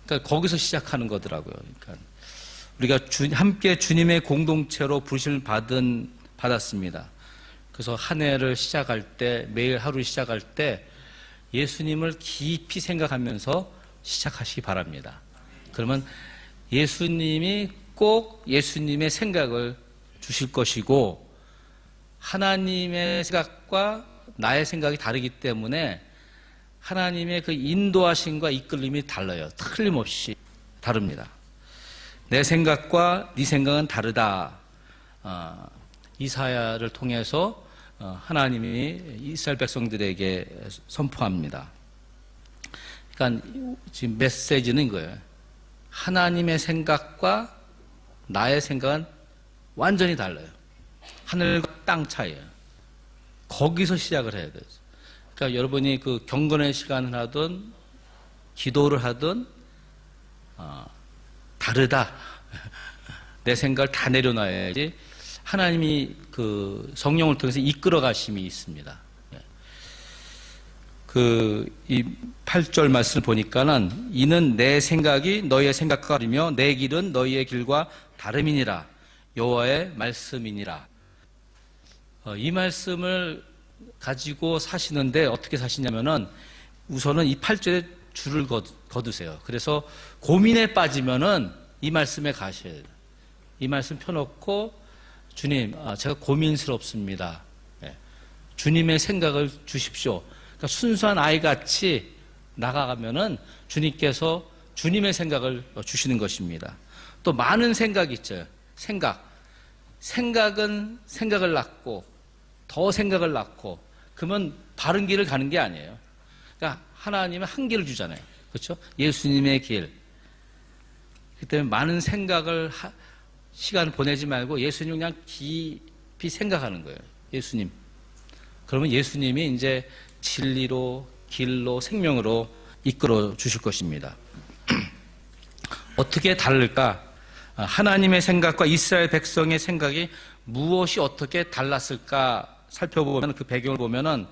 그러니까 거기서 시작하는 거더라고요. 그러니까 우리가 함께 주님의 공동체로 부르심을 받았습니다. 그래서 한 해를 시작할 때, 매일 하루 시작할 때 예수님을 깊이 생각하면서 시작하시기 바랍니다. 그러면 예수님이 꼭 예수님의 생각을 주실 것이고, 하나님의 생각과 나의 생각이 다르기 때문에 하나님의 그 인도하심과 이끌림이 달라요. 틀림없이 다릅니다. 내 생각과 네 생각은 다르다. 이사야를 통해서 하나님이 이스라엘 백성들에게 선포합니다. 그러니까 지금 메시지는 이거예요. 하나님의 생각과 나의 생각은 완전히 달라요. 하늘과 땅 차이예요. 거기서 시작을 해야 돼요. 그러니까 여러분이 그 경건의 시간을 하든 기도를 하든 다르다. 내 생각을 다 내려놔야지 하나님이 그 성령을 통해서 이끌어 가심이 있습니다. 이 8절 말씀을 보니까는 이는 내 생각이 너희의 생각과 다르며 내 길은 너희의 길과 다름이니라. 여호와의 말씀이니라. 이 말씀을 가지고 사시는데 어떻게 사시냐면은 우선은 이 8절에 줄을 거두세요. 그래서 고민에 빠지면은 이 말씀에 가셔야 돼요. 이 말씀 펴놓고 주님, 제가 고민스럽습니다. 주님의 생각을 주십시오. 그러니까 순수한 아이같이 나가가면은 주님께서 주님의 생각을 주시는 것입니다. 또 많은 생각이 있죠. 생각은 생각을 낳고 더 생각을 낳고 그러면 바른 길을 가는 게 아니에요. 그러니까 하나님은 한 길을 주잖아요. 그렇죠? 예수님의 길. 그렇기 때문에 많은 생각을 시간을 보내지 말고 예수님 그냥 깊이 생각하는 거예요. 예수님. 그러면 예수님이 이제 진리로, 길로, 생명으로 이끌어 주실 것입니다. 어떻게 다를까? 하나님의 생각과 이스라엘 백성의 생각이 무엇이 어떻게 달랐을까 살펴보면 그 배경을 보면은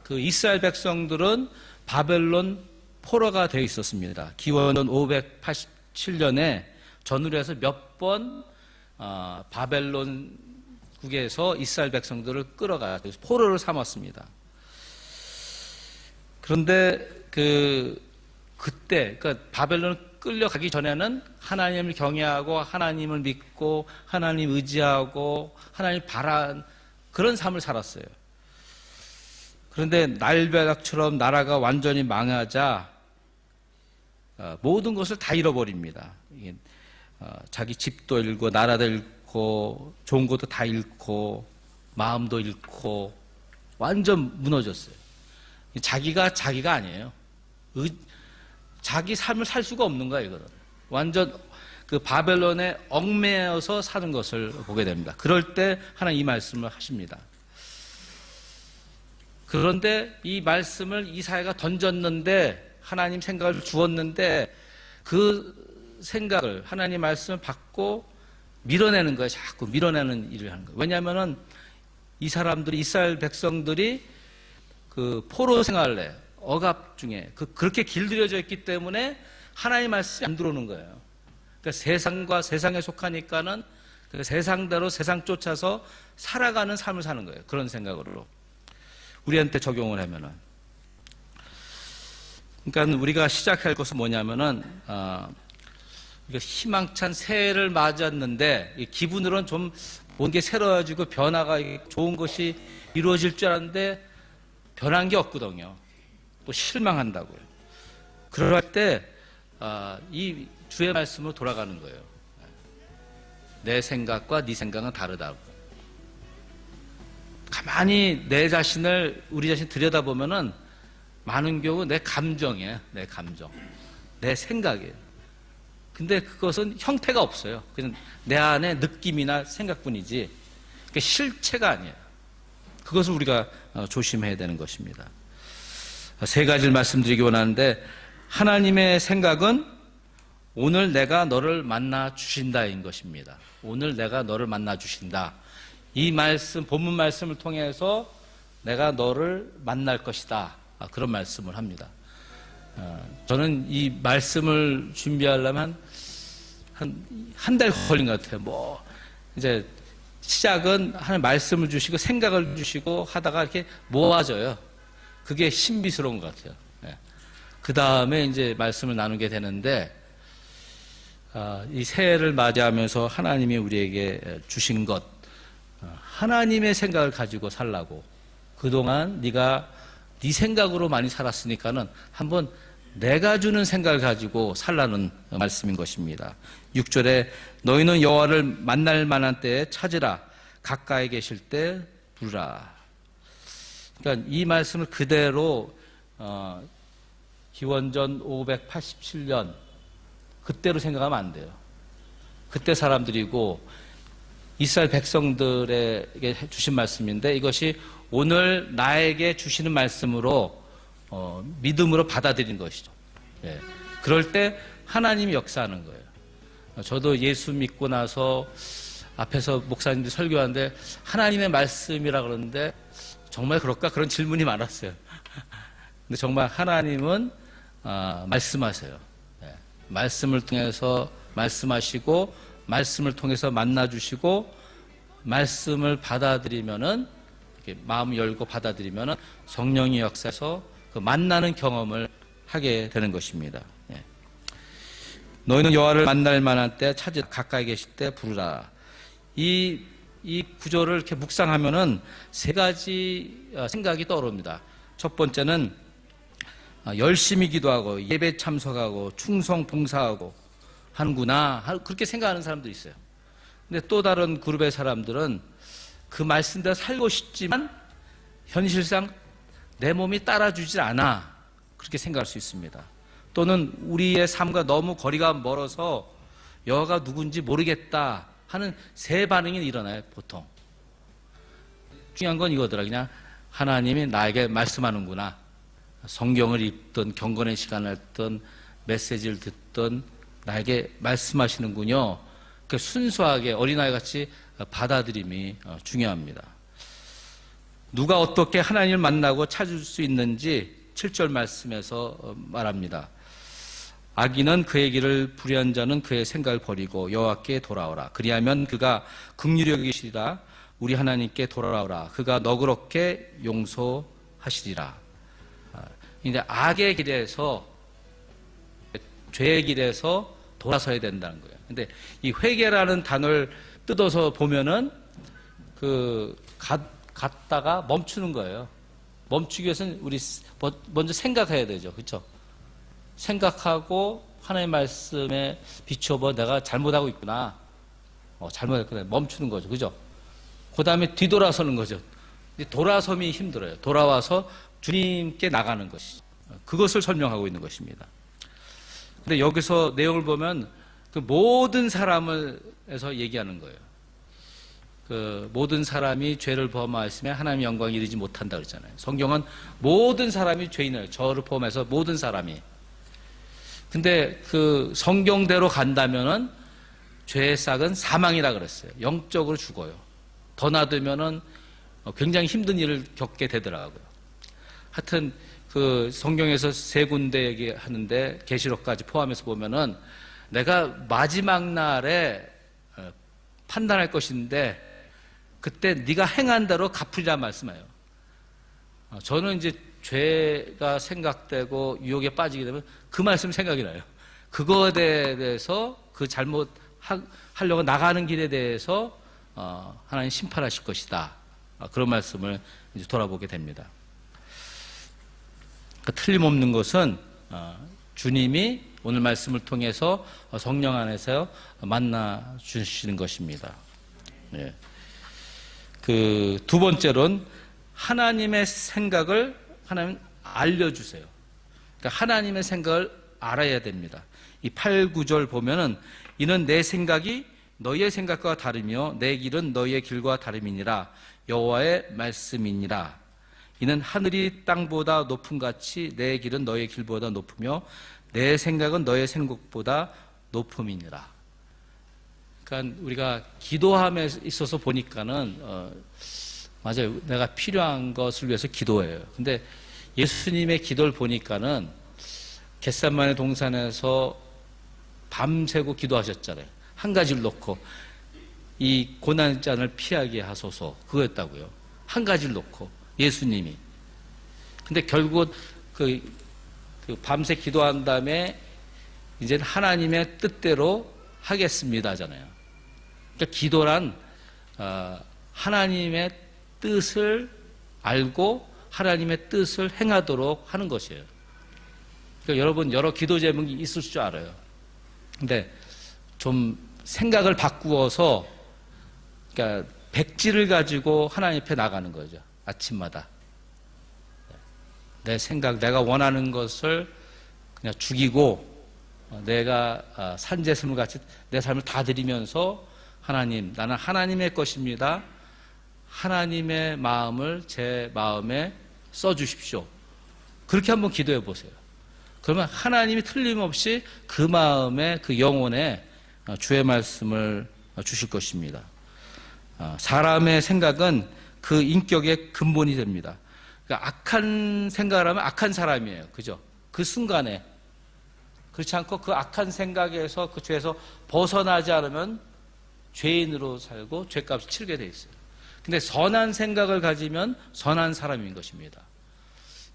그 이스라엘 백성들은 바벨론 포로가 되어 있었습니다. 기원전 587년에 전후에서 몇 번 바벨론국에서 이스라엘 백성들을 끌어가 포로를 삼았습니다. 그런데 그때 그러니까 바벨론 끌려가기 전에는 하나님을 경외하고 하나님을 믿고 하나님 의지하고 하나님 바란 그런 삶을 살았어요. 그런데 날벼락처럼 나라가 완전히 망하자 모든 것을 다 잃어버립니다. 자기 집도 잃고 나라도 잃고 좋은 것도 다 잃고 마음도 잃고 완전 무너졌어요. 자기가 아니에요. 자기 삶을 살 수가 없는 거예요. 이거는 완전 그 바벨론에 얽매여서 사는 것을 보게 됩니다. 그럴 때 하나님 이 말씀을 하십니다. 그런데 이 말씀을 이사야가 던졌는데 하나님 생각을 주었는데 그 생각을 하나님 말씀을 받고 밀어내는 거예요. 자꾸 밀어내는 일을 하는 거예요. 왜냐하면은 이 사람들이 이스라엘 백성들이 그 포로 생활에 억압 중에 그렇게 길들여져 있기 때문에 하나님 말씀이 안 들어오는 거예요. 그러니까 세상과 세상에 속하니까는 그 세상대로 세상 쫓아서 살아가는 삶을 사는 거예요. 그런 생각으로 우리한테 적용을 하면은. 그러니까 우리가 시작할 것은 뭐냐면은 희망찬 새해를 맞았는데 기분으로는 좀 모든 게 새로워지고 변화가 좋은 것이 이루어질 줄 알았는데 변한 게 없거든요. 또 실망한다고요. 그럴 때 이 주의 말씀으로 돌아가는 거예요. 내 생각과 네 생각은 다르다고. 가만히 우리 자신 들여다보면은 많은 경우 내 감정이에요. 내 감정. 내 생각이에요. 근데 그것은 형태가 없어요. 그냥 내 안에 느낌이나 생각뿐이지. 그러니까 실체가 아니에요. 그것을 우리가 조심해야 되는 것입니다. 세 가지를 말씀드리기 원하는데, 하나님의 생각은 오늘 내가 너를 만나 주신다인 것입니다. 오늘 내가 너를 만나 주신다. 이 말씀, 본문 말씀을 통해서 내가 너를 만날 것이다. 그런 말씀을 합니다. 저는 이 말씀을 준비하려면 한 달 걸린 것 같아요. 뭐 이제 시작은 하는 말씀을 주시고 생각을 주시고 하다가 이렇게 모아져요. 그게 신비스러운 것 같아요. 그 다음에 이제 말씀을 나누게 되는데, 이 새해를 맞이하면서 하나님이 우리에게 주신 것, 하나님의 생각을 가지고 살라고. 그동안 네가 네 생각으로 많이 살았으니까는 한번 내가 주는 생각을 가지고 살라는 말씀인 것입니다. 6절에 너희는 여호와를 만날 만한 때에 찾으라, 가까이 계실 때 부르라. 그러니까 이 말씀을 그대로 기원전 587년 그때로 생각하면 안 돼요. 그때 사람들이고 이스라엘 백성들에게 주신 말씀인데, 이것이 오늘 나에게 주시는 말씀으로 믿음으로 받아들인 것이죠. 예. 그럴 때 하나님이 역사하는 거예요. 저도 예수 믿고 나서 앞에서 목사님들이 설교하는데 하나님의 말씀이라 그러는데 정말 그럴까? 그런 질문이 많았어요. 근데 정말 하나님은 말씀하세요. 예. 말씀을 통해서 말씀하시고, 말씀을 통해서 만나주시고, 말씀을 받아들이면은, 이렇게 마음 열고 받아들이면은 성령의 역사에서 그 만나는 경험을 하게 되는 것입니다. 예. 너희는 여호와를 만날 만한 때 찾으라, 가까이 계실 때 부르라. 이 구절을 이렇게 묵상하면은 세 가지 생각이 떠오릅니다. 첫 번째는 열심히 기도하고 예배 참석하고 충성 봉사하고 하는구나, 그렇게 생각하는 사람도 있어요. 근데 또 다른 그룹의 사람들은 그 말씀대로 살고 싶지만 현실상 내 몸이 따라주질 않아, 그렇게 생각할 수 있습니다. 또는 우리의 삶과 너무 거리가 멀어서 여호와가 누군지 모르겠다 하는 세 반응이 일어나요, 보통. 중요한 건 이거더라. 그냥 하나님이 나에게 말씀하는구나. 성경을 읽든 경건의 시간을 했든 메시지를 듣든 나에게 말씀하시는군요. 그 순수하게 어린아이 같이 받아들임이 중요합니다. 누가 어떻게 하나님을 만나고 찾을 수 있는지 7절 말씀에서 말합니다. 악인은 그의 길을 불의한 자는 그의 생각을 버리고 여호와께 돌아오라. 그리하면 그가 긍휼히 여기시리라. 우리 하나님께 돌아오라. 그가 너그럽게 용서하시리라. 이제 악의 길에서, 죄의 길에서 돌아서야 된다는 거예요. 근데 이 회개라는 단어를 뜯어서 보면은 갔다가 멈추는 거예요. 멈추기 위해서는 우리 먼저 생각해야 되죠. 그렇죠? 생각하고 하나님의 말씀에 비춰봐, 내가 잘못하고 있구나. 잘못했구나. 멈추는 거죠. 그죠? 그 다음에 뒤돌아서는 거죠. 돌아섬이 힘들어요. 돌아와서 주님께 나가는 것이죠. 그것을 설명하고 있는 것입니다. 근데 여기서 내용을 보면 그 모든 사람을 해서 얘기하는 거예요. 그 모든 사람이 죄를 범하였으면 하나님의 영광에 이르지 못한다 그랬잖아요. 성경은 모든 사람이 죄인을, 저를 포함해서 모든 사람이. 근데 그 성경대로 간다면은 죄의 싹은 사망이라 그랬어요. 영적으로 죽어요. 더 놔두면은 굉장히 힘든 일을 겪게 되더라고요. 하여튼 그 성경에서 세 군데 얘기하는데 계시록까지 포함해서 보면은 내가 마지막 날에 판단할 것인데 그때 네가 행한 대로 갚으리라 말씀해요. 저는 이제 죄가 생각되고 유혹에 빠지게 되면 그 말씀 생각이 나요. 그거에 대해서 그 잘못 하려고 나가는 길에 대해서 하나님 심판하실 것이다. 그런 말씀을 이제 돌아보게 됩니다. 틀림없는 것은 주님이 오늘 말씀을 통해서 성령 안에서 만나 주시는 것입니다. 네. 그 두 번째로는 하나님의 생각을 하나님 알려주세요. 그러니까 하나님의 생각을 알아야 됩니다. 이 8, 9절 보면은 이는 내 생각이 너희의 생각과 다르며 내 길은 너희의 길과 다름이니라. 여호와의 말씀이니라. 이는 하늘이 땅보다 높음 같이 내 길은 너희의 길보다 높으며 내 생각은 너희의 생각보다 높음이니라. 그러니까 우리가 기도함에 있어서 보니까는 맞아요. 내가 필요한 것을 위해서 기도해요. 근데 예수님의 기도를 보니까는 겟세마네 동산에서 밤새고 기도하셨잖아요. 한 가지를 놓고 이 고난잔을 피하게 하소서, 그거였다고요. 한 가지를 놓고 예수님이. 근데 결국 그 밤새 기도한 다음에 이제 하나님의 뜻대로 하겠습니다 하잖아요. 그러니까 기도란 하나님의 뜻을 알고 하나님의 뜻을 행하도록 하는 것이에요. 그러니까 여러분 여러 기도 제목이 있을 줄 알아요. 근데 좀 생각을 바꾸어서, 그러니까 백지를 가지고 하나님 앞에 나가는 거죠. 아침마다 내 생각, 내가 원하는 것을 그냥 죽이고 내가 산제스물 같이 내 삶을 다 드리면서, 하나님, 나는 하나님의 것입니다. 하나님의 마음을 제 마음에 써주십시오. 그렇게 한번 기도해 보세요. 그러면 하나님이 틀림없이 그 마음에, 그 영혼에 주의 말씀을 주실 것입니다. 사람의 생각은 그 인격의 근본이 됩니다. 그러니까 악한 생각을 하면 악한 사람이에요. 그죠? 그 순간에. 그렇지 않고 그 악한 생각에서, 그 죄에서 벗어나지 않으면 죄인으로 살고 죄값을 치르게 돼 있어요. 근데 선한 생각을 가지면 선한 사람인 것입니다.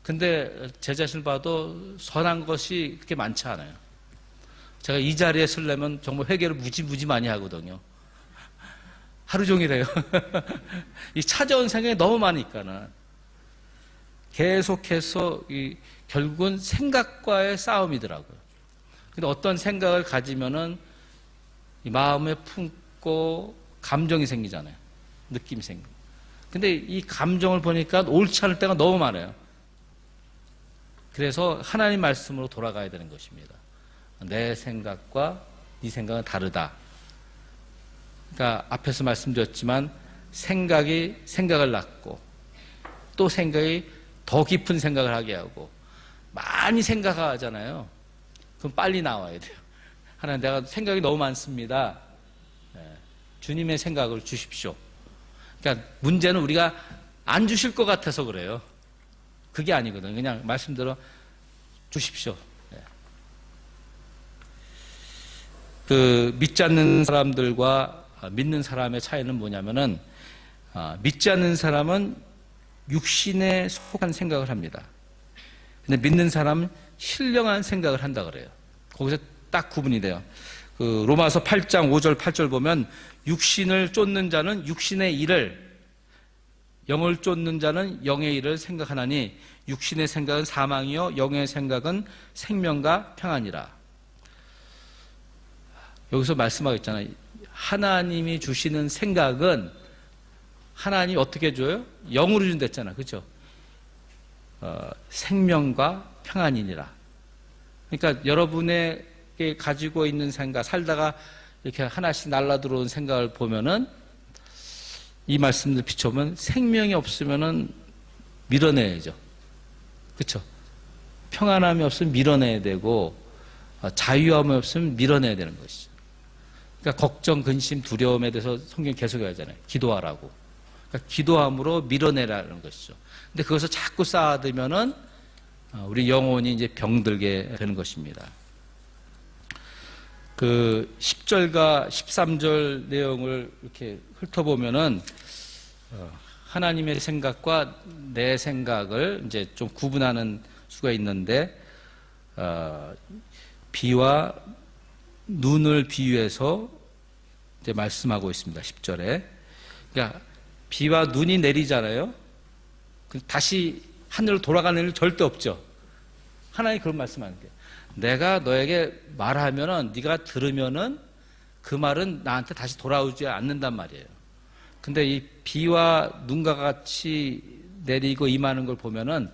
근데 제 자신을 봐도 선한 것이 그렇게 많지 않아요. 제가 이 자리에 서려면 정말 회개를 무지 많이 하거든요. 하루 종일 해요. 이 찾아온 생각이 너무 많으니까는. 계속해서 결국은 생각과의 싸움이더라고요. 근데 어떤 생각을 가지면은 이 마음에 품고 감정이 생기잖아요. 느낌이 생기고. 근데 이 감정을 보니까 옳지 않을 때가 너무 많아요. 그래서 하나님 말씀으로 돌아가야 되는 것입니다. 내 생각과 네 생각은 다르다. 그러니까 앞에서 말씀드렸지만 생각이 생각을 낳고 또 생각이 더 깊은 생각을 하게 하고, 많이 생각하잖아요. 그럼 빨리 나와야 돼요. 하나님, 내가 생각이 너무 많습니다. 주님의 생각을 주십시오. 그러니까 문제는 우리가 안 주실 것 같아서 그래요. 그게 아니거든요. 그냥 말씀대로 주십시오. 그 믿지 않는 사람들과 믿는 사람의 차이는 뭐냐면은, 믿지 않는 사람은 육신에 속한 생각을 합니다. 근데 믿는 사람은 신령한 생각을 한다 그래요. 거기서 딱 구분이 돼요. 그 로마서 8장 5절 8절 보면, 육신을 쫓는 자는 육신의 일을, 영을 쫓는 자는 영의 일을 생각하나니 육신의 생각은 사망이요 영의 생각은 생명과 평안이라. 여기서 말씀하고 있잖아요. 하나님이 주시는 생각은 하나님이 어떻게 줘요? 영으로 준댔잖아. 그렇죠? 생명과 평안이니라. 그러니까 여러분에게 가지고 있는 생각, 살다가 이렇게 하나씩 날라 들어온 생각을 보면은, 이 말씀들 비춰보면 생명이 없으면은 밀어내야죠. 그렇죠? 평안함이 없으면 밀어내야 되고, 자유함이 없으면 밀어내야 되는 것이죠. 그러니까 걱정, 근심, 두려움에 대해서 성경 계속 하잖아요. 기도하라고. 그러니까 기도함으로 밀어내라는 것이죠. 근데 그것을 자꾸 쌓아두면은 우리 영혼이 이제 병들게 되는 것입니다. 그 10절과 13절 내용을 이렇게 훑어보면은 하나님의 생각과 내 생각을 이제 좀 구분하는 수가 있는데, 비와 눈을 비유해서 이제 말씀하고 있습니다. 10절에. 그러니까 비와 눈이 내리잖아요. 다시 하늘로 돌아가는 일 절대 없죠. 하나님 그런 말씀하는 게, 내가 너에게 말하면은 네가 들으면은 그 말은 나한테 다시 돌아오지 않는단 말이에요. 근데 이 비와 눈과 같이 내리고 임하는 걸 보면은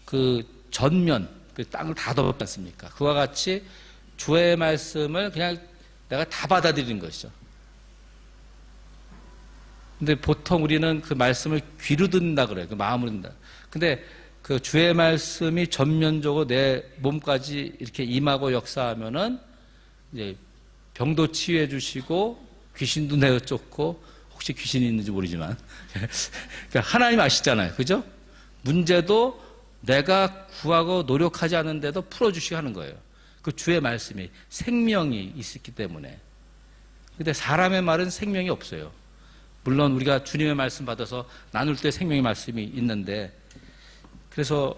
그 전면, 그 땅을 다 덮었지 않습니까? 그와 같이 주의 말씀을 그냥 내가 다 받아들이는 것이죠. 근데 보통 우리는 그 말씀을 귀로 듣는다 그래요. 그 마음으로 듣는다. 근데 그 주의 말씀이 전면적으로 내 몸까지 이렇게 임하고 역사하면은 이제 병도 치유해 주시고 귀신도 내어 쫓고, 혹시 귀신이 있는지 모르지만 그러니까 하나님 아시잖아요. 그죠? 문제도 내가 구하고 노력하지 않는데도 풀어주시고 하는 거예요. 그 주의 말씀이 생명이 있기 때문에. 근데 사람의 말은 생명이 없어요. 물론 우리가 주님의 말씀 받아서 나눌 때 생명의 말씀이 있는데, 그래서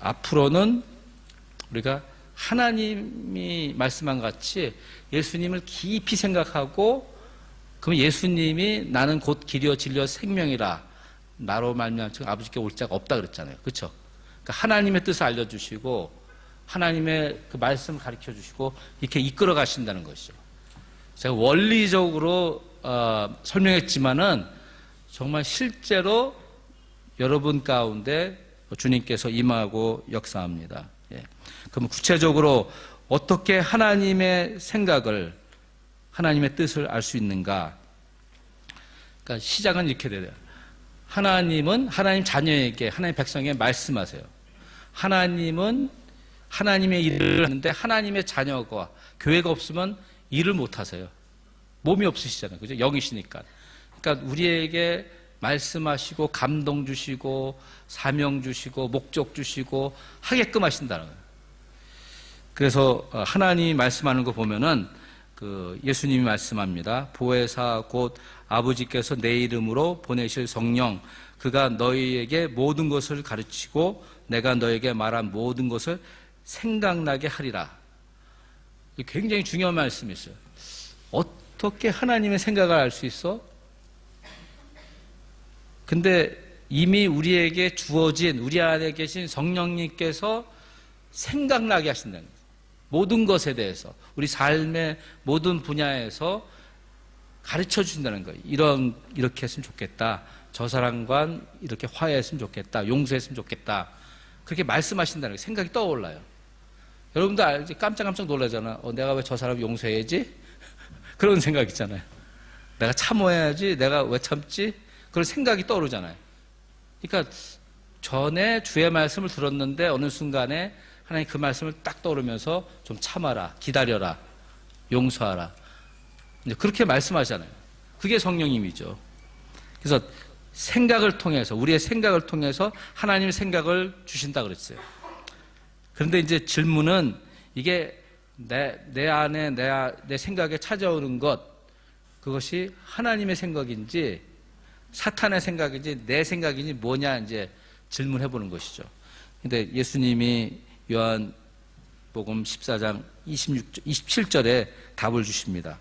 앞으로는 우리가 하나님이 말씀한 같이 예수님을 깊이 생각하고, 그럼 예수님이 나는 곧 길이요 진리요 생명이라 나로 말미암아 아버지께 올 자가 없다 그랬잖아요. 그렇죠? 그러니까 하나님의 뜻을 알려주시고 하나님의 그 말씀을 가르쳐 주시고 이렇게 이끌어 가신다는 것이죠. 제가 원리적으로 설명했지만은 정말 실제로 여러분 가운데 주님께서 임하고 역사합니다. 예. 그럼 구체적으로 어떻게 하나님의 생각을, 하나님의 뜻을 알 수 있는가? 그러니까 시작은 이렇게 돼요. 하나님은 하나님 자녀에게, 하나님 백성에게 말씀하세요. 하나님은 하나님의 일을 하는데 하나님의 자녀가, 교회가 없으면 일을 못 하세요. 몸이 없으시잖아요. 그죠? 영이시니까. 그러니까 우리에게 말씀하시고 감동 주시고 사명 주시고 목적 주시고 하게끔 하신다는 거예요. 그래서 하나님이 말씀하는 거 보면은 그 예수님이 말씀합니다. 보혜사 곧 아버지께서 내 이름으로 보내실 성령, 그가 너희에게 모든 것을 가르치고 내가 너에게 말한 모든 것을 생각나게 하리라. 굉장히 중요한 말씀이 있어요. 어떻게 하나님의 생각을 알 수 있어? 근데 이미 우리에게 주어진, 우리 안에 계신 성령님께서 생각나게 하신다는 거예요. 모든 것에 대해서, 우리 삶의 모든 분야에서 가르쳐 주신다는 거예요. 이렇게 했으면 좋겠다. 저 사람과 이렇게 화해했으면 좋겠다. 용서했으면 좋겠다. 그렇게 말씀하신다는 거예요. 생각이 떠올라요. 여러분도 알지? 깜짝깜짝 놀라잖아. 내가 왜 저 사람 용서해야지? 그런 생각 있잖아요. 내가 참아야지. 내가 왜 참지? 그런 생각이 떠오르잖아요. 그러니까 전에 주의 말씀을 들었는데 어느 순간에 하나님 그 말씀을 딱 떠오르면서 좀 참아라, 기다려라, 용서하라. 이제 그렇게 말씀하잖아요. 그게 성령님이죠. 그래서 생각을 통해서, 우리의 생각을 통해서 하나님의 생각을 주신다 그랬어요. 그런데 이제 질문은 이게 내 안에, 내 생각에 찾아오는 것, 그것이 하나님의 생각인지 사탄의 생각인지 내 생각인지 뭐냐 이제 질문해 보는 것이죠. 근데 예수님이 요한복음 14장 27절에 답을 주십니다.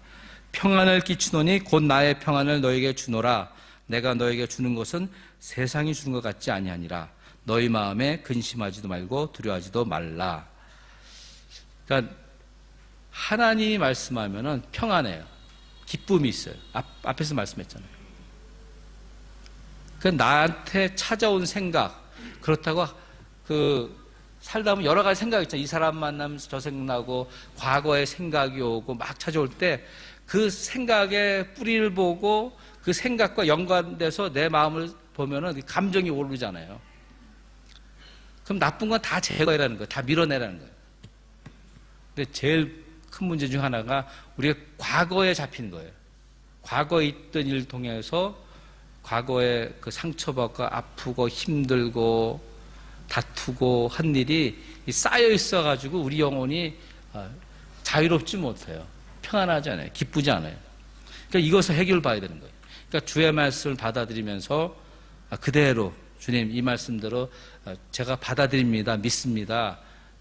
평안을 끼치노니 곧 나의 평안을 너에게 주노라. 내가 너에게 주는 것은 세상이 주는 것 같지 아니하니라. 너희 마음에 근심하지도 말고 두려워하지도 말라. 그러니까 하나님이 말씀하면은 평안해요. 기쁨이 있어요. 앞에서 말씀했잖아요. 그 나한테 찾아온 생각, 그렇다고 살다 보면 여러 가지 생각이 있잖아요. 이 사람 만나면 저 생각나고 과거의 생각이 오고 막 찾아올 때 그 생각의 뿌리를 보고 그 생각과 연관돼서 내 마음을 보면은 감정이 오르잖아요. 그럼 나쁜 건 다 제거해라는 거예요. 다 밀어내라는 거예요. 근데 제일 큰 문제 중 하나가 우리가 과거에 잡히는 거예요. 과거에 있던 일을 통해서 과거에 그 상처받고 아프고 힘들고 다투고 한 일이 쌓여 있어가지고 우리 영혼이 자유롭지 못해요. 평안하지 않아요. 기쁘지 않아요. 그러니까 이것을 해결봐야 되는 거예요. 그러니까 주의 말씀을 받아들이면서 그대로 주님 이 말씀대로 제가 받아들입니다. 믿습니다.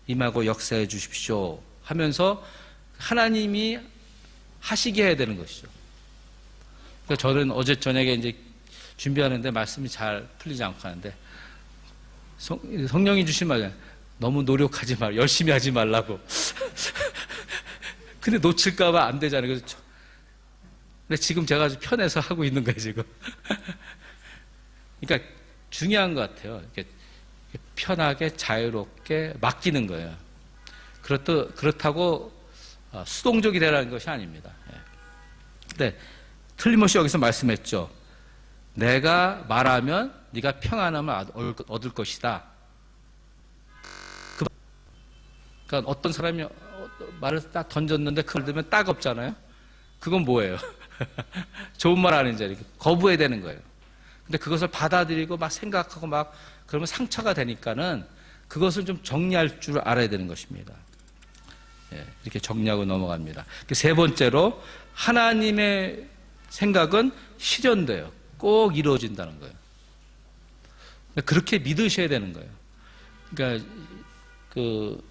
임하고 역사해 주십시오. 하면서 하나님이 하시게 해야 되는 것이죠. 그러니까 저는 어제 저녁에 이제 준비하는데 말씀이 잘 풀리지 않고 하는데 성령이 주신 말이야. 너무 노력하지 말, 열심히 하지 말라고. 근데 놓칠까봐 안 되잖아요. 그래서 근데 지금 제가 아주 편해서 하고 있는 거예요, 지금. 그러니까 중요한 것 같아요. 이렇게 편하게 자유롭게 맡기는 거예요. 그렇다고 수동적이 되라는 것이 아닙니다. 근데 틀림없이 여기서 말씀했죠. 내가 말하면 네가 평안함을 얻을 것이다. 그러니까 어떤 사람이 말을 딱 던졌는데 그걸 들으면 딱 없잖아요. 그건 뭐예요? 좋은 말 하는 자리 거부해야 되는 거예요. 근데 그것을 받아들이고 막 생각하고 막 그러면 상처가 되니까는 그것을 좀 정리할 줄 알아야 되는 것입니다. 예, 이렇게 정리하고 넘어갑니다. 세 번째로 하나님의 생각은 실현돼요. 꼭 이루어진다는 거예요. 그렇게 믿으셔야 되는 거예요. 그러니까 그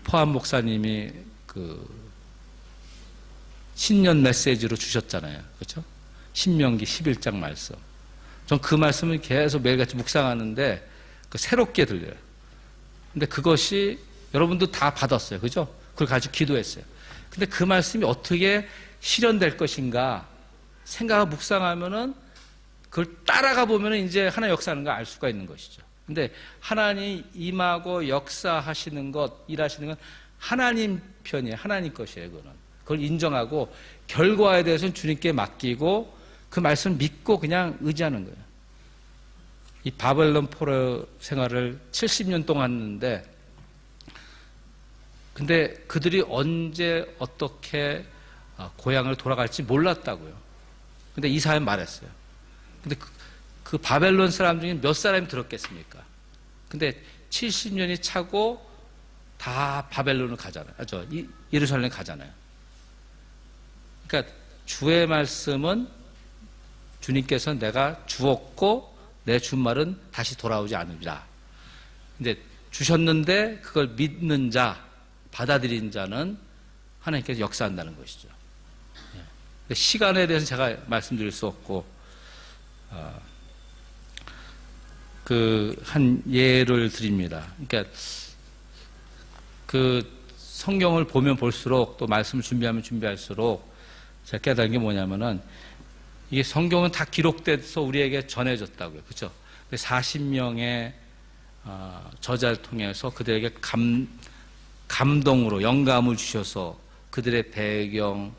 포함 목사님이 그 신년 메시지로 주셨잖아요. 그렇죠? 신명기 11장 말씀. 전 그 말씀을 계속 매일같이 묵상하는데 새롭게 들려요. 근데 그것이 여러분도 다 받았어요. 그죠? 그걸 가지고 기도했어요. 근데 그 말씀이 어떻게 실현될 것인가 생각하고 묵상하면은 그걸 따라가 보면은 이제 하나의 역사하는 걸 알 수가 있는 것이죠. 근데 하나님 임하고 역사하시는 것, 일하시는 건 하나님 편이에요. 하나님 것이에요. 그걸 인정하고 결과에 대해서는 주님께 맡기고 그 말씀을 믿고 그냥 의지하는 거예요. 이 바벨론 포로 생활을 70년 동안 했는데 근데 그들이 언제 어떻게 고향을 돌아갈지 몰랐다고요. 근데 이사야는 말했어요. 근데 그 바벨론 사람 중에 몇 사람이 들었겠습니까? 근데 70년이 차고 다 바벨론을 가잖아요. 예루살렘 가잖아요. 그러니까 주의 말씀은 주님께서 내가 주었고 내 준 말은 다시 돌아오지 않으리라. 근데 주셨는데 그걸 믿는 자, 받아들인 자는 하나님께서 역사한다는 것이죠. 근데 시간에 대해서 제가 말씀드릴 수 없고 한 예를 드립니다. 그러니까 그 성경을 보면 볼수록 또 말씀을 준비하면 준비할수록 제가 깨달은 게 뭐냐면은 이게 성경은 다 기록돼서 우리에게 전해졌다고요. 그렇죠? 40명의 저자를 통해서 그들에게 감동으로 영감을 주셔서 그들의 배경,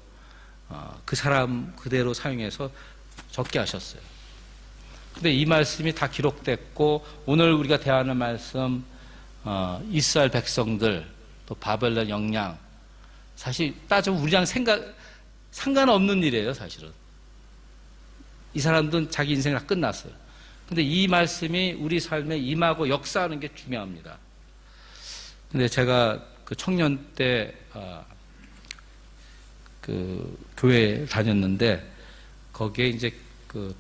그 사람 그대로 사용해서 적게 하셨어요. 근데 이 말씀이 다 기록됐고 오늘 우리가 대하는 말씀 이스라엘 백성들 또 바벨론 영향 사실 따지면 우리랑 상관없는 일이에요. 사실은 이 사람들은 자기 인생이 다 끝났어요. 근데 이 말씀이 우리 삶에 임하고 역사하는 게 중요합니다. 근데 제가 그 청년 때 그 교회에 다녔는데 거기에 이제 그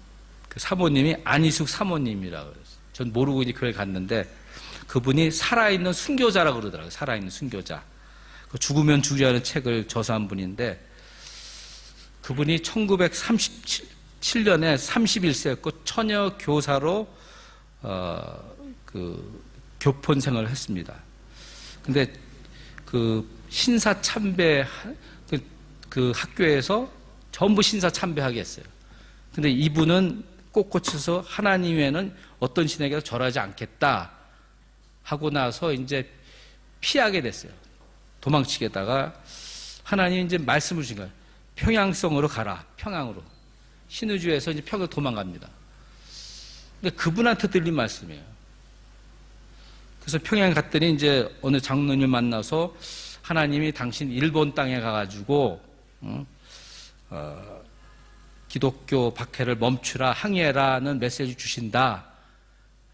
사모님이 안희숙 사모님이라고 그랬어요. 전 모르고 이제 교회 갔는데 그분이 살아있는 순교자라고 그러더라고요. 살아있는 순교자. 그 죽으면 주리하는 책을 저서한 분인데 그분이 1937년에 31세였고 처녀 교사로 그 교폰생을 했습니다. 근데 그 신사 참배 그 학교에서 전부 신사 참배하게 했어요. 근데 이분은 꼿꼿해서 하나님 외에는 어떤 신에게도 절하지 않겠다 하고 나서 이제 피하게 됐어요. 도망치게다가 하나님이 이제 말씀을 주신 거예요. 평양성으로 가라. 평양으로. 신의주에서 이제 평양 도망갑니다. 근데 그분한테 들린 말씀이에요. 그래서 평양 갔더니 이제 어느 장로님 만나서 하나님이 당신 일본 땅에 가가지고 기독교 박해를 멈추라 항해라는 메시지 주신다.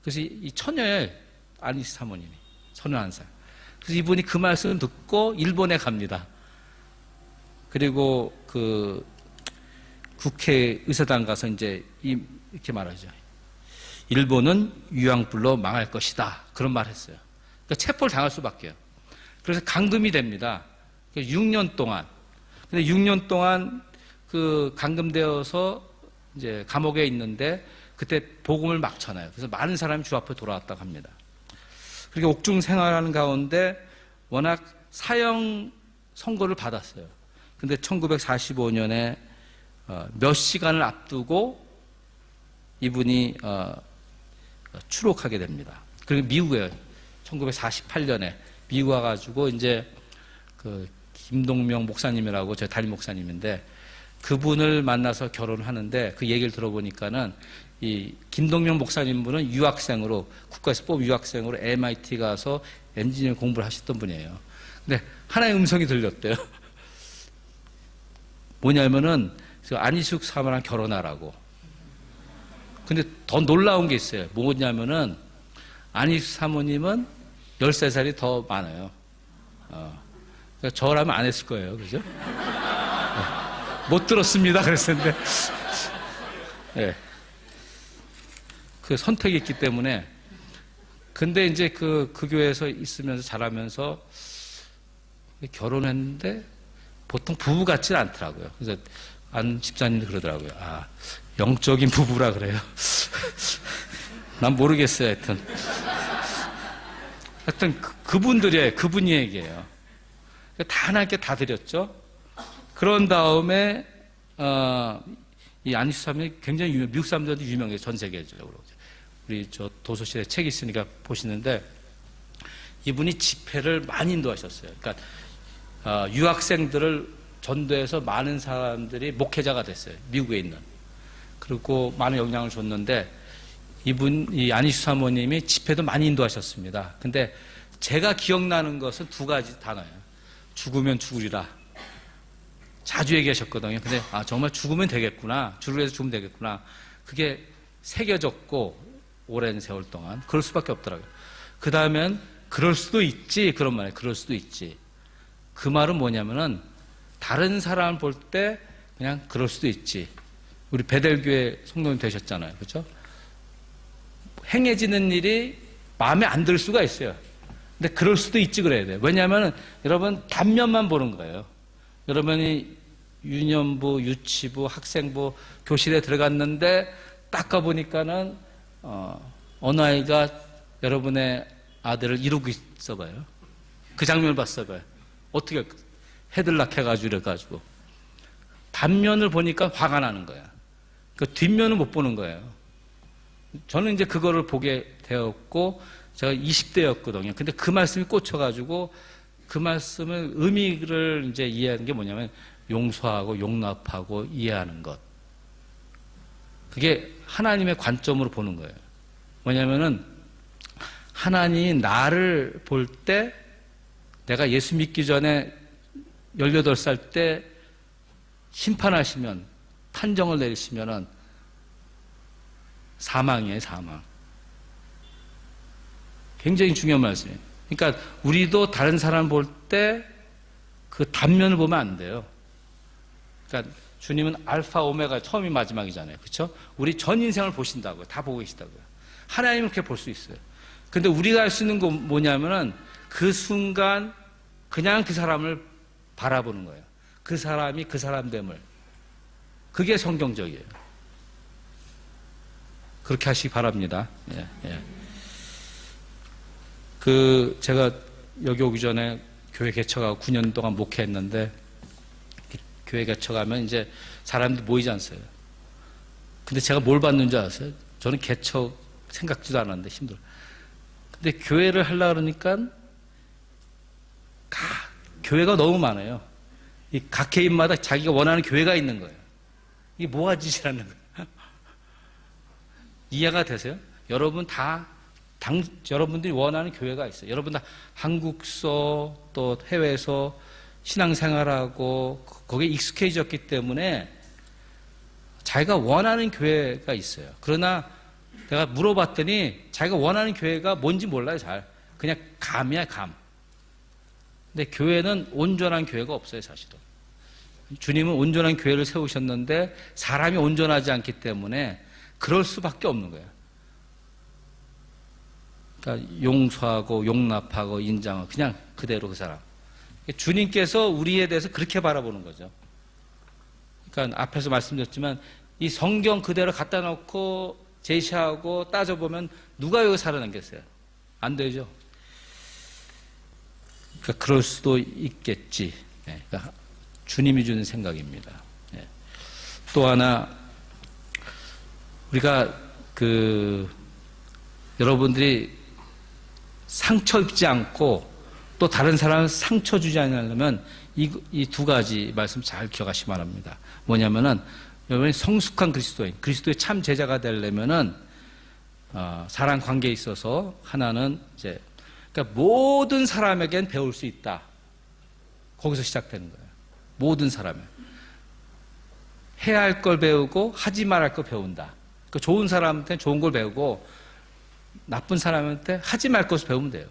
그래서 이 처녀의 안희숙 사모님이 31살. 그래서 이분이 그 말씀을 듣고 일본에 갑니다. 그리고 그 국회 의사당 가서 이제 이렇게 말하죠. 일본은 유황불로 망할 것이다. 그런 말 했어요. 그러니까 체포를 당할 수밖에요. 그래서 감금이 됩니다. 6년 동안. 근데 6년 동안 그 감금되어서 이제 감옥에 있는데 그때 복음을 막 전해요. 그래서 많은 사람이 주 앞에 돌아왔다고 합니다. 그렇게 옥중 생활하는 가운데 워낙 사형 선고를 받았어요. 근데 1945년에 몇 시간을 앞두고 이분이 추록하게 됩니다. 그리고 미국에 1948년에 미국 와가지고 이제 그 김동명 목사님이라고 제 담임 목사님인데 그분을 만나서 결혼을 하는데 그 얘기를 들어보니까는 이 김동명 목사님 분은 유학생으로 국가에서 뽑은 유학생으로 MIT 가서 엔지니어 공부를 하셨던 분이에요. 근데 하나의 음성이 들렸대요. 뭐냐면은 안희숙 사모랑 결혼하라고. 근데 더 놀라운 게 있어요. 뭐냐면은 안희수 사모님은 13살이 더 많아요. 그러니까 저라면 안 했을 거예요. 그죠? 못 들었습니다. 그랬었는데. 네. 그 선택이 있기 때문에. 근데 이제 그 교회에서 있으면서 자라면서 결혼했는데 보통 부부 같지는 않더라고요. 그래서 안 집사님도 그러더라고요. 아, 영적인 부부라 그래요. 난 모르겠어요. 하여튼 그분들이 그분 얘기예요. 다 하나님께 다 드렸죠. 그런 다음에 이 안희수 사람이 굉장히 미국 사람들한테 유명해요. 전 세계적으로. 우리 저 도서실에 책이 있으니까 보시는데 이분이 집회를 많이 인도하셨어요. 그러니까 유학생들을 전도해서 많은 사람들이 목회자가 됐어요. 미국에 있는. 그리고 많은 영향을 줬는데 이 안희수 사모님이 집회도 많이 인도하셨습니다. 근데 제가 기억나는 것은 두 가지 단어예요. 죽으면 죽으리라. 자주 얘기하셨거든요. 근데 정말 죽으면 되겠구나. 주를 죽으면 되겠구나. 그게 새겨졌고 오랜 세월 동안 그럴 수밖에 없더라고요. 그 다음엔 그럴 수도 있지. 그런 말이에요. 그럴 수도 있지. 그 말은 뭐냐면은 다른 사람을 볼 때 그냥 그럴 수도 있지. 우리 베델교회 성도님 되셨잖아요. 그렇죠? 행해지는 일이 마음에 안 들 수가 있어요. 근데 그럴 수도 있지 그래야 돼요. 왜냐하면 여러분 단면만 보는 거예요. 여러분이 유년부, 유치부, 학생부 교실에 들어갔는데 딱 가보니까는 어느 아이가 여러분의 아들을 이루고 있어 봐요. 그 장면을 봤어 봐요. 어떻게 헤들락 해가지고 이래가지고 단면을 보니까 화가 나는 거야. 그 뒷면은 못 보는 거예요. 저는 이제 그거를 보게 되었고 제가 20대였거든요. 근데 그 말씀이 꽂혀가지고 그 말씀의 의미를 이제 이해하는 게 뭐냐면 용서하고 용납하고 이해하는 것. 그게 하나님의 관점으로 보는 거예요. 뭐냐면은 하나님이 나를 볼 때 내가 예수 믿기 전에 18살 때 심판하시면 판정을 내리시면은 사망이에요, 사망. 굉장히 중요한 말씀이에요. 그러니까 우리도 다른 사람 볼 때 그 단면을 보면 안 돼요. 그러니까 주님은 알파 오메가 처음이 마지막이잖아요. 그렇죠? 우리 전 인생을 보신다고요. 다 보고 계시다고요. 하나님은 그렇게 볼 수 있어요. 근데 우리가 할 수 있는 건 뭐냐면은 그 순간 그냥 그 사람을 바라보는 거예요. 그 사람이 그 사람됨을. 그게 성경적이에요. 그렇게 하시기 바랍니다. 예, 예. 제가 여기 오기 전에 교회 개척하고 9년 동안 목회했는데, 교회 개척하면 이제 사람들 모이지 않어요. 근데 제가 뭘 받는 줄 아세요? 저는 개척 생각지도 않았는데 힘들어요. 근데 교회를 하려고 그러니까, 교회가 너무 많아요. 이 각 개인마다 자기가 원하는 교회가 있는 거예요. 이게 뭐가 짓이라는 거예요? 이해가 되세요? 여러분 여러분들이 원하는 교회가 있어요. 여러분 다 한국서 또 해외에서 신앙생활하고 거기에 익숙해졌기 때문에 자기가 원하는 교회가 있어요. 그러나 내가 물어봤더니 자기가 원하는 교회가 뭔지 몰라요. 잘. 그냥 감이야, 감. 근데 교회는 온전한 교회가 없어요, 사실은. 주님은 온전한 교회를 세우셨는데 사람이 온전하지 않기 때문에 그럴 수밖에 없는 거예요. 그러니까 용서하고 용납하고 인정하고 그냥 그대로 그 사람. 주님께서 우리에 대해서 그렇게 바라보는 거죠. 그러니까 앞에서 말씀드렸지만 이 성경 그대로 갖다 놓고 제시하고 따져보면 누가 여기 살아남겠어요? 안 되죠. 그러니까 그럴 수도 있겠지. 그러니까 주님이 주는 생각입니다. 또 하나 우리가 여러분들이 상처 입지 않고 또 다른 사람을 상처 주지 않으려면 이 두 가지 말씀 잘 기억하시기 바랍니다. 뭐냐면은 여러분이 성숙한 그리스도인, 그리스도의 참 제자가 되려면은 사랑 관계에 있어서 하나는 그러니까 모든 사람에겐 배울 수 있다. 거기서 시작되는 거예요. 모든 사람에 해야 할 걸 배우고 하지 말할 걸 배운다. 그 좋은 사람한테 좋은 걸 배우고 나쁜 사람한테 하지 말 것을 배우면 돼요.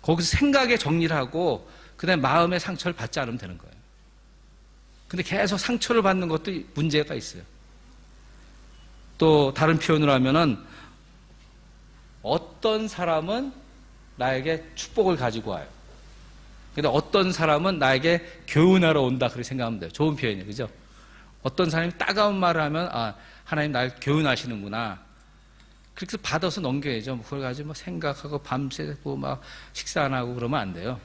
거기서 생각에 정리를 하고 그다음에 마음의 상처를 받지 않으면 되는 거예요. 근데 계속 상처를 받는 것도 문제가 있어요. 또 다른 표현으로 하면은 어떤 사람은 나에게 축복을 가지고 와요. 근데 어떤 사람은 나에게 교훈하러 온다 그렇게 생각하면 돼요. 좋은 표현이에요. 그죠? 어떤 사람이 따가운 말을 하면 하나님 날 교훈하시는구나. 그렇게 받아서 넘겨야죠. 그걸 가지고 생각하고 밤새고 막 식사 안 하고 그러면 안 돼요.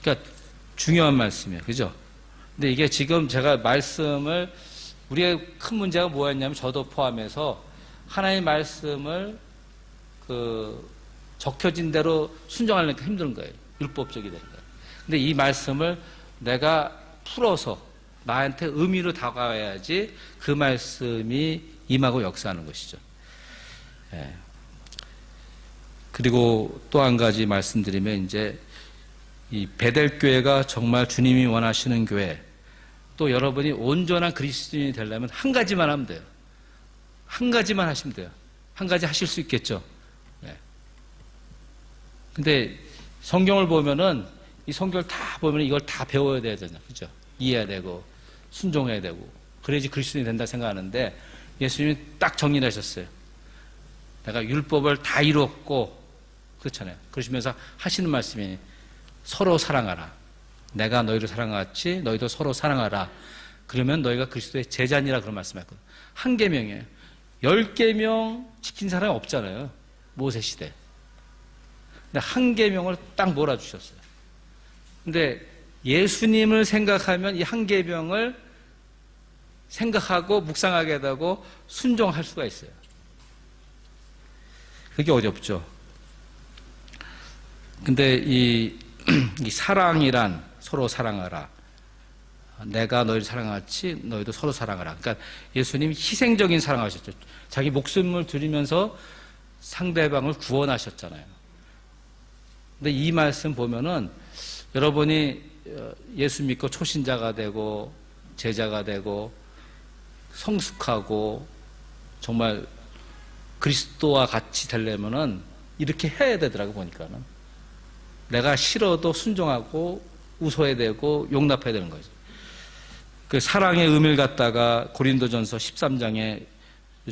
그러니까 중요한 말씀이에요. 그죠? 근데 이게 지금 제가 말씀을 우리의 큰 문제가 뭐였냐면 저도 포함해서 하나님의 말씀을 적혀진 대로 순종하려니까 힘든 거예요. 율법적이 되는 거예요. 근데 이 말씀을 내가 풀어서 나한테 의미로 다가와야지 그 말씀이 임하고 역사하는 것이죠. 예. 그리고 또 한 가지 말씀드리면 이제 이 베델 교회가 정말 주님이 원하시는 교회, 또 여러분이 온전한 그리스도인이 되려면 한 가지만 하면 돼요. 한 가지만 하시면 돼요. 한 가지 하실 수 있겠죠. 예. 근데 성경을 보면은 이 성경을 다 보면 이걸 다 배워야 되잖아요. 그죠? 이해해야 되고 순종해야 되고 그래야지 그리스도인이 된다 생각하는데 예수님이 딱 정리를 하셨어요. 내가 율법을 다 이루었고 그렇잖아요. 그러시면서 하시는 말씀이 서로 사랑하라. 내가 너희를 사랑하같이 너희도 서로 사랑하라. 그러면 너희가 그리스도의 제자니라 그런 말씀하셨거든요. 한 계명이에요. 10계명 지킨 사람이 없잖아요. 모세 시대. 근데 한 계명을 딱 몰아주셨어요. 근데 예수님을 생각하면 이 한 계명을 생각하고 묵상하게 되고 순종할 수가 있어요. 그게 어렵죠. 근데 이 사랑이란 서로 사랑하라. 내가 너희를 사랑하같이 너희도 서로 사랑하라. 그러니까 예수님이 희생적인 사랑하셨죠. 자기 목숨을 드리면서 상대방을 구원하셨잖아요. 근데 이 말씀 보면은 여러분이 예수 믿고 초신자가 되고 제자가 되고 성숙하고 정말 그리스도와 같이 되려면은 이렇게 해야 되더라고 보니까는. 내가 싫어도 순종하고 웃어야 되고 용납해야 되는 거죠. 그 사랑의 의미를 갖다가 고린도전서 13장에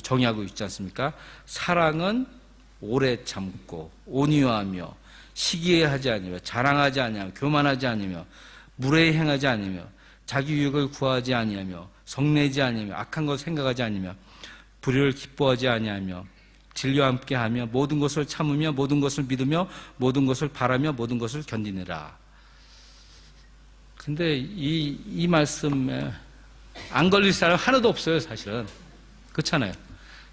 정의하고 있지 않습니까? 사랑은 오래 참고 온유하며 시기하지 아니며 자랑하지 아니하며 교만하지 아니며 무례히 행하지 아니며 자기 유익을 구하지 아니하며 성내지 아니하며 악한 것을 생각하지 아니하며 불의를 기뻐하지 아니하며 진리와 함께하며 모든 것을 참으며 모든 것을 믿으며 모든 것을 바라며 모든 것을 견디느라. 근데 이 말씀에 안 걸릴 사람 하나도 없어요, 사실은. 그렇잖아요.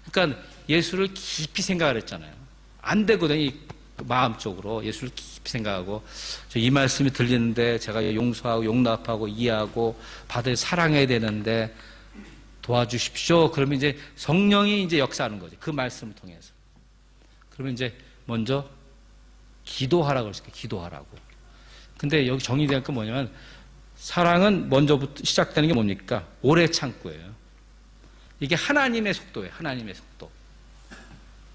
그러니까 예수를 깊이 생각을 했잖아요. 안 되거든요, 이 마음적으로. 예수를 깊이 생각하고, 이 말씀이 들리는데 제가 용서하고 용납하고 이해하고 받아 사랑해야 되는데 도와주십시오. 그러면 이제 성령이 이제 역사하는 거죠. 그 말씀을 통해서. 그러면 이제 먼저 기도하라고 그랬어요. 기도하라고. 근데 여기 정의된 건 뭐냐면 사랑은 먼저부터 시작되는 게 뭡니까? 오래 참고예요. 이게 하나님의 속도예요. 하나님의 속도.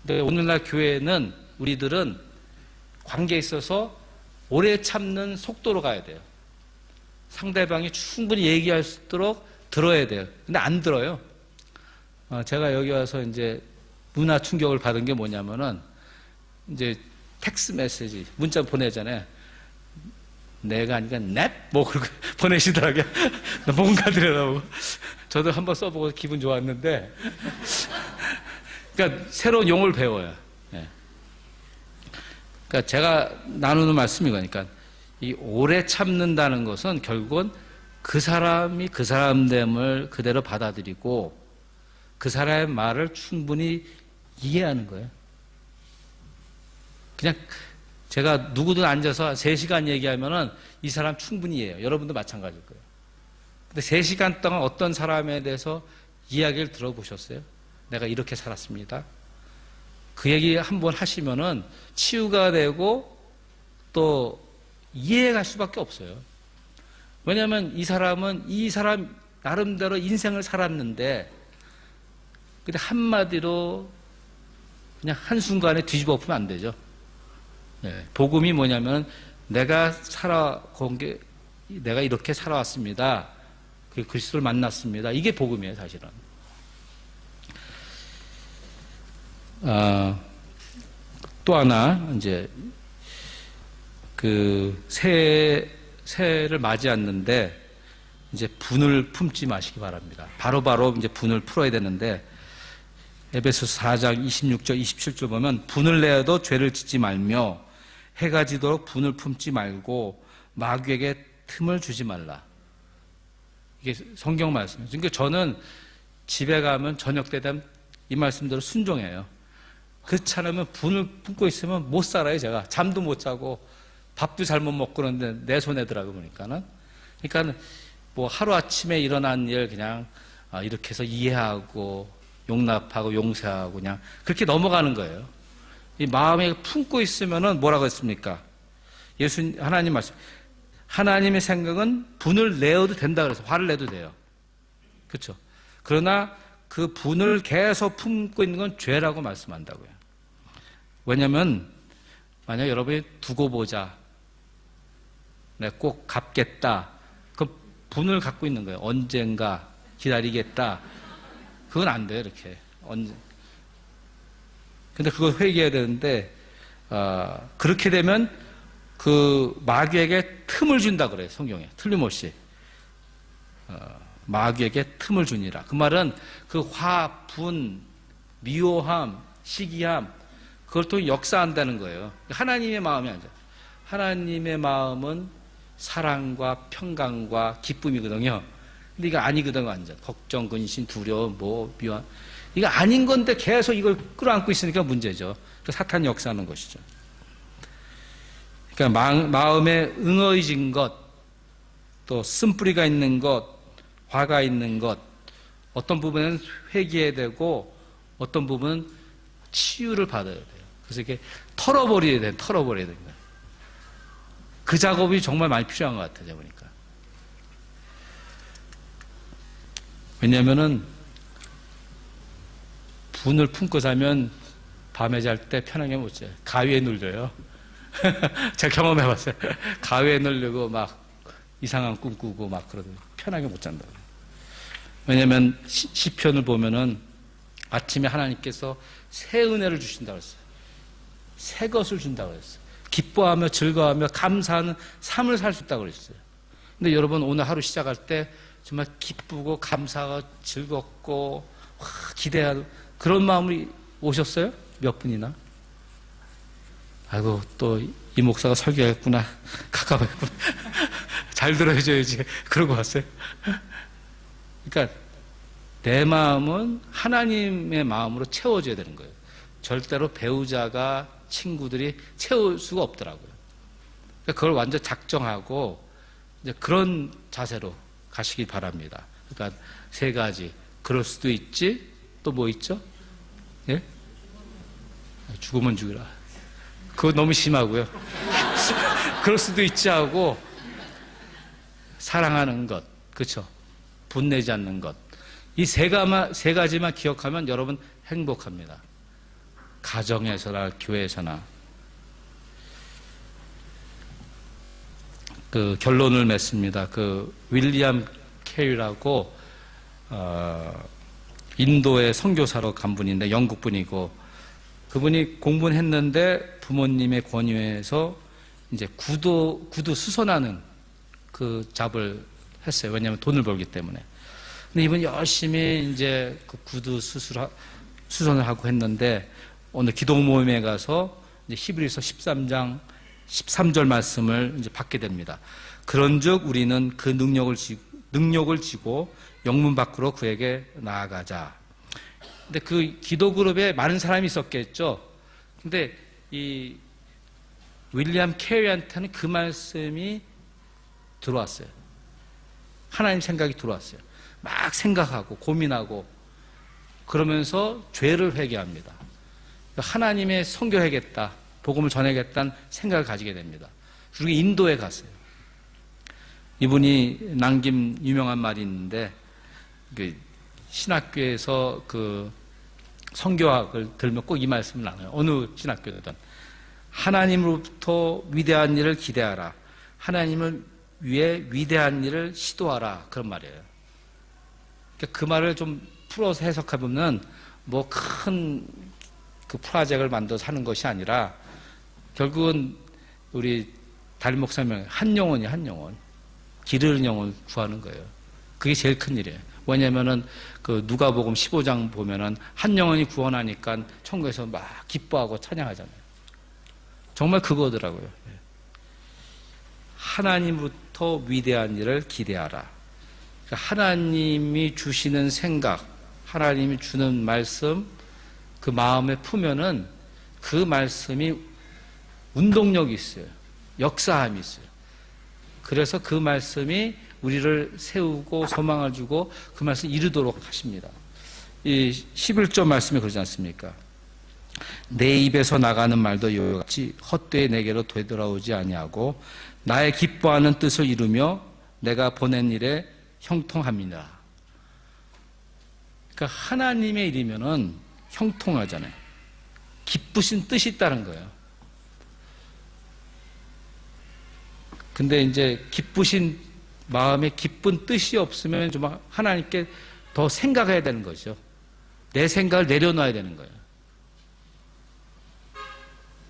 근데 오늘날 교회는 우리들은 관계에 있어서 오래 참는 속도로 가야 돼요. 상대방이 충분히 얘기할 수 있도록 들어야 돼요. 근데 안 들어요. 제가 여기 와서 이제 문화 충격을 받은 게 뭐냐면은 이제 텍스 메시지, 문자 보내잖아요. 내가 아니까 넵? 뭐 그렇게 보내시더라고요. 뭔가 들여다보고. 저도 한번 써보고 기분 좋았는데. 그러니까 새로운 용어를 배워요. 네. 그러니까 제가 나누는 말씀이 그러니까 이 오래 참는다는 것은 결국은 그 사람이 그 사람됨을 그대로 받아들이고 그 사람의 말을 충분히 이해하는 거예요. 그냥 제가 누구든 앉아서 3시간 얘기하면은 이 사람 충분히 이해해요. 여러분도 마찬가지일 거예요. 근데 3시간 동안 어떤 사람에 대해서 이야기를 들어보셨어요? 내가 이렇게 살았습니다. 그 얘기 한번 하시면은 치유가 되고 또 이해할 수밖에 없어요. 왜냐하면 이 사람은 이 사람 나름대로 인생을 살았는데 근데 한마디로 그냥 한순간에 뒤집어 엎으면 안 되죠. 예, 복음이 뭐냐면 내가 내가 이렇게 살아왔습니다. 그 그리스도를 만났습니다. 이게 복음이에요, 사실은. 또 하나, 이제, 새해를 맞이했는데, 이제 분을 품지 마시기 바랍니다. 바로바로 이제 분을 풀어야 되는데, 에베소서 4장 26절, 27절 보면, 분을 내어도 죄를 짓지 말며, 해가 지도록 분을 품지 말고, 마귀에게 틈을 주지 말라. 이게 성경 말씀이에요. 그러니까 저는 집에 가면 저녁 때 되면 이 말씀대로 순종해요. 그렇지 않으면 분을 품고 있으면 못 살아요, 제가. 잠도 못 자고, 밥도 잘못 먹고 그러는데 내 손에 들어가고 보니까는. 그러니까 뭐 하루아침에 일어난 일 그냥 이렇게 해서 이해하고, 용납하고, 용서하고 그냥 그렇게 넘어가는 거예요. 이 마음에 품고 있으면은 뭐라고 했습니까? 하나님 말씀. 하나님의 생각은 분을 내어도 된다 그래서 화를 내도 돼요. 그렇죠? 그러나 그 분을 계속 품고 있는 건 죄라고 말씀한다고요. 왜냐하면 만약 여러분이 두고 보자, 꼭 갚겠다, 그 분을 갖고 있는 거예요. 언젠가 기다리겠다. 그건 안 돼요, 이렇게. 근데 그걸 회개해야 되는데 그렇게 되면 그 마귀에게 틈을 준다 그래요, 성경에. 틀림없이. 마귀에게 틈을 주니라. 그 말은 그 화, 분, 미워함, 시기함, 그걸 또 역사한다는 거예요. 하나님의 마음이 아니죠. 하나님의 마음은 사랑과 평강과 기쁨이거든요. 근데 이거 아니거든요, 완전. 걱정, 근심, 두려움, 미워함. 이거 아닌 건데 계속 이걸 끌어안고 있으니까 문제죠. 사탄이 역사하는 것이죠. 그러니까 마음에 응어해진 것, 또 쓴뿌리가 있는 것, 화가 있는 것, 어떤 부분은 회개해야 되고 어떤 부분은 치유를 받아야 돼요. 그래서 이렇게 털어버려야 됩니다. 그 작업이 정말 많이 필요한 것 같아요, 제가 보니까. 왜냐면은 분을 품고 자면 밤에 잘 때 편하게 못 자요. 가위에 눌려요. 제가 경험해봤어요. 가위에 눌리고 막 이상한 꿈 꾸고 막 그러더니 편하게 못 잔다고. 왜냐면 시편을 보면은 아침에 하나님께서 새 은혜를 주신다고 했어요. 새 것을 준다고 했어요. 기뻐하며 즐거워하며 감사하는 삶을 살 수 있다고 그랬어요. 근데 여러분 오늘 하루 시작할 때 정말 기쁘고 감사하고 즐겁고 기대하는 그런 마음이 오셨어요? 몇 분이나? 아이고 또 이 목사가 설교했구나. 가까웠구나. 잘 들어줘야지. 그러고 왔어요. 그러니까 내 마음은 하나님의 마음으로 채워줘야 되는 거예요. 절대로 배우자가 친구들이 채울 수가 없더라고요. 그러니까 그걸 완전 작정하고 이제 그런 자세로 가시기 바랍니다. 그러니까 세 가지. 그럴 수도 있지. 또 뭐 있죠? 예? 죽으면 죽이라. 그거 너무 심하고요. 그럴 수도 있지 하고 사랑하는 것, 그렇죠? 분내지 않는 것. 이 세 가지만 기억하면 여러분 행복합니다. 가정에서나 교회에서나. 그 결론을 맺습니다. 그 윌리엄 캐리라고 인도의 선교사로 간 분인데 영국 분이고 그분이 공부는 했는데 부모님의 권유에서 이제 구두 수선하는 그 잡을 했어요. 왜냐하면 돈을 벌기 때문에. 근데 이분이 열심히 이제 그 구두 수선을 하고 했는데 오늘 기도 모임에 가서 이제 히브리서 13장 13절 말씀을 이제 받게 됩니다. 그런즉 우리는 그 능력을 지고 영문 밖으로 그에게 나아가자. 근데 그 기도 그룹에 많은 사람이 있었겠죠. 근데 이 윌리엄 캐리한테는 그 말씀이 들어왔어요. 하나님 생각이 들어왔어요. 막 생각하고 고민하고 그러면서 죄를 회개합니다. 하나님의 선교하겠다, 복음을 전하겠다는 생각을 가지게 됩니다. 그리고 인도에 갔어요. 이분이 남긴 유명한 말이 있는데 그 신학교에서 그 성교학을 들면 꼭 이 말씀을 나눠요. 어느 신학교든. 하나님으로부터 위대한 일을 기대하라. 하나님을 위해 위대한 일을 시도하라. 그런 말이에요. 그러니까 그 말을 좀 풀어서 해석해보면 뭐 큰 그 프로젝트를 만들어서 하는 것이 아니라 결국은 우리 담임 목사님 한 영혼이 한 영혼, 기르는 영혼을 구하는 거예요. 그게 제일 큰 일이에요. 왜냐면은 그 누가복음 15장 보면은 한 영혼이 구원하니까 천국에서 막 기뻐하고 찬양하잖아요. 정말 그거더라고요. 하나님부터 위대한 일을 기대하라. 그러니까 하나님이 주시는 생각, 하나님이 주는 말씀, 그 마음에 품면은 그 말씀이 운동력이 있어요. 역사함이 있어요. 그래서 그 말씀이 우리를 세우고 소망을 주고 그 말씀을 이루도록 하십니다. 이 11절 말씀에 그러지 않습니까? 내 입에서 나가는 말도 이와 같이 헛되이 내게로 되돌아오지 아니하고 나의 기뻐하는 뜻을 이루며 내가 보낸 일에 형통함이니라. 그러니까 하나님의 일이면은 형통하잖아요. 기쁘신 뜻이 있다는 거예요. 근데 이제 기쁘신 마음에 기쁜 뜻이 없으면 좀 하나님께 더 생각해야 되는 거죠. 내 생각을 내려놔야 되는 거예요.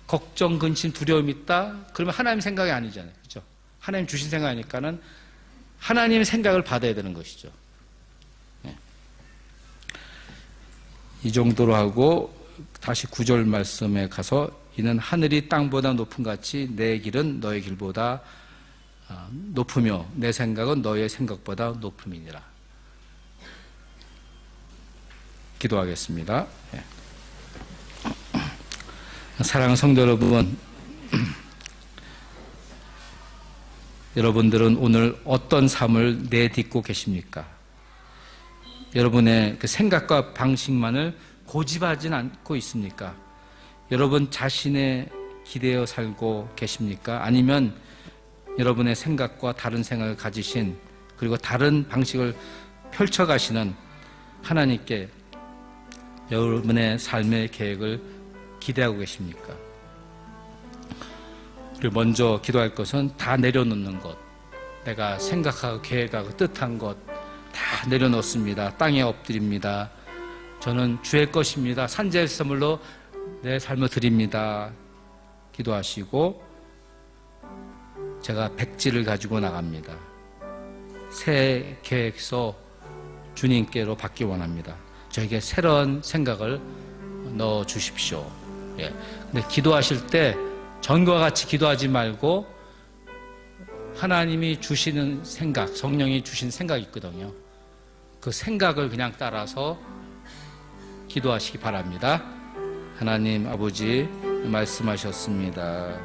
걱정, 근심, 두려움이 있다? 그러면 하나님 생각이 아니잖아요. 그죠? 하나님 주신 생각이니까는 하나님의 생각을 받아야 되는 것이죠. 네. 이 정도로 하고 다시 9절 말씀에 가서 이는 하늘이 땅보다 높음 같이 내 길은 너의 길보다 높으며 내 생각은 너의 생각보다 높음이니라. 기도하겠습니다. 네. 사랑하는 성도 여러분, 여러분들은 오늘 어떤 삶을 내딛고 계십니까? 여러분의 그 생각과 방식만을 고집하진 않고 있습니까? 여러분 자신에 기대어 살고 계십니까? 아니면 여러분의 생각과 다른 생각을 가지신 그리고 다른 방식을 펼쳐가시는 하나님께 여러분의 삶의 계획을 기대하고 계십니까? 그리고 먼저 기도할 것은 다 내려놓는 것, 내가 생각하고 계획하고 뜻한 것 다 내려놓습니다. 땅에 엎드립니다. 저는 주의 것입니다. 산재의 선물로 내 삶을 드립니다. 기도하시고 제가 백지를 가지고 나갑니다. 새 계획서 주님께로 받기 원합니다. 저에게 새로운 생각을 넣어 주십시오. 예. 근데 기도하실 때 전과 같이 기도하지 말고 하나님이 주시는 생각, 성령이 주신 생각이 있거든요. 그 생각을 그냥 따라서 기도하시기 바랍니다. 하나님 아버지 말씀하셨습니다.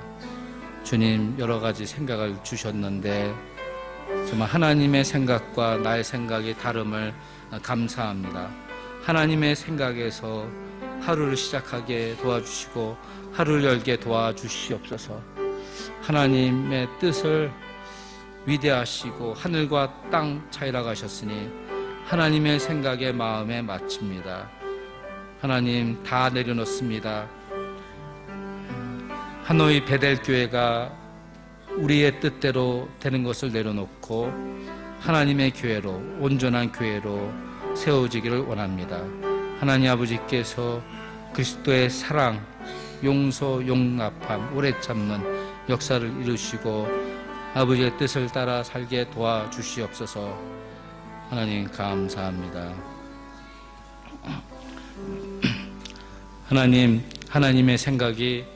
주님 여러 가지 생각을 주셨는데 정말 하나님의 생각과 나의 생각이 다름을 감사합니다. 하나님의 생각에서 하루를 시작하게 도와주시고 하루를 열게 도와주시옵소서. 하나님의 뜻을 위대하시고 하늘과 땅 차이라 가셨으니 하나님의 생각에 마음에 맞춥니다. 하나님 다 내려놓습니다. 하노이 베델교회가 우리의 뜻대로 되는 것을 내려놓고 하나님의 교회로 온전한 교회로 세워지기를 원합니다. 하나님 아버지께서 그리스도의 사랑, 용서, 용납함, 오래 참는 역사를 이루시고 아버지의 뜻을 따라 살게 도와주시옵소서. 하나님 감사합니다. 하나님, 하나님의 생각이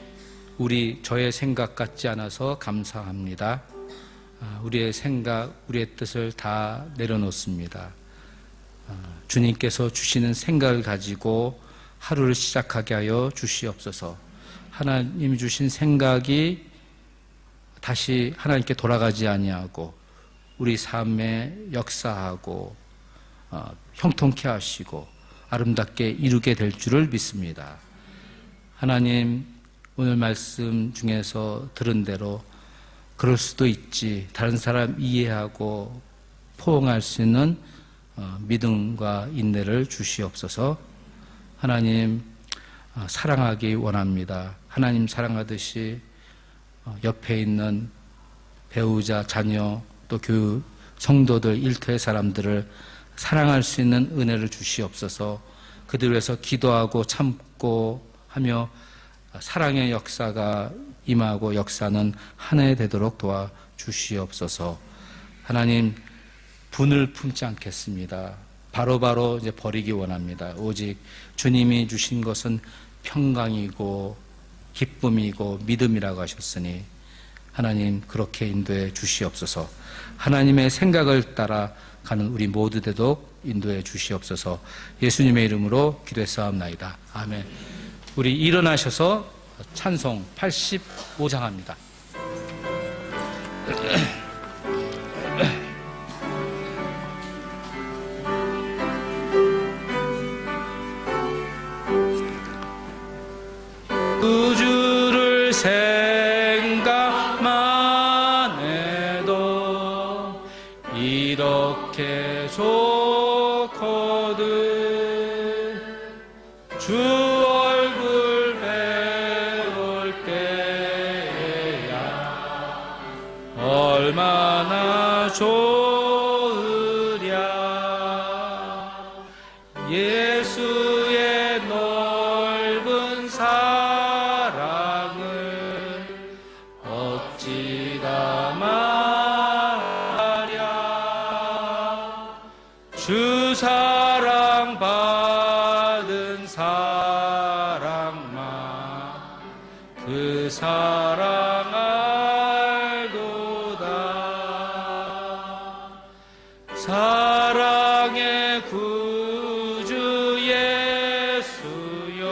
저의 생각 같지 않아서 감사합니다. 우리의 생각, 우리의 뜻을 다 내려놓습니다. 주님께서 주시는 생각을 가지고 하루를 시작하게 하여 주시옵소서. 하나님이 주신 생각이 다시 하나님께 돌아가지 아니하고 우리 삶에 역사하고 형통케 하시고 아름답게 이루게 될 줄을 믿습니다. 하나님, 오늘 말씀 중에서 들은 대로 그럴 수도 있지, 다른 사람 이해하고 포용할 수 있는 믿음과 인내를 주시옵소서. 하나님 사랑하기 원합니다. 하나님 사랑하듯이 옆에 있는 배우자, 자녀, 또 교육, 성도들, 일터의 사람들을 사랑할 수 있는 은혜를 주시옵소서. 그들 위해서 기도하고 참고 하며 사랑의 역사가 임하고 역사는 한 해 되도록 도와주시옵소서. 하나님, 분을 품지 않겠습니다. 바로바로 이제 버리기 원합니다. 오직 주님이 주신 것은 평강이고 기쁨이고 믿음이라고 하셨으니 하나님 그렇게 인도해 주시옵소서. 하나님의 생각을 따라 가는 우리 모두 되도록 인도해 주시옵소서. 예수님의 이름으로 기도했사옵나이다. 아멘. 우리 일어나셔서 찬송 85장 합니다. 우주를 생각만 해도 이렇게 좋거든. 주 얼굴 배울 때야 얼마나 좋으랴. 예수의 넓은 사랑을 어찌다 말하랴. 주 사랑 받은 사랑만 그 사랑 알도다. 사랑의 구주 예수여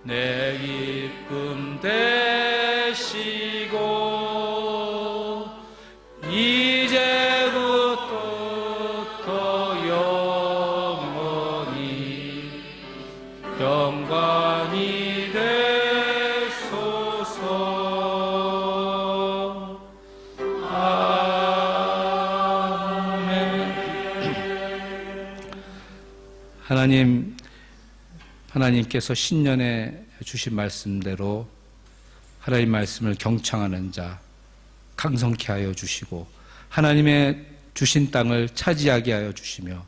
내 기쁨 되시고 이제부터 영원히 영광이 되소서. 아멘. 하나님께서 신년에 주신 말씀대로 하나님 말씀을 경청하는 자 강성케 하여 주시고 하나님의 주신 땅을 차지하게 하여 주시며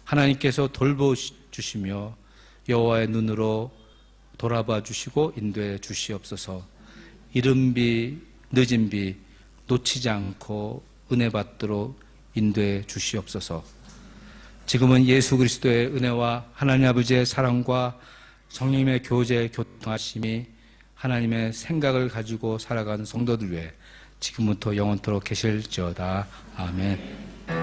하나님께서 돌보주시며 여호와의 눈으로 돌아봐 주시고 인도해 주시옵소서. 이른 비 늦은 비 놓치지 않고 은혜 받도록 인도해 주시옵소서. 지금은 예수 그리스도의 은혜와 하나님 아버지의 사랑과 성령님의 교제 교통하심이 하나님의 생각을 가지고 살아가는 성도들 위해 지금부터 영원토록 계실지어다. 아멘.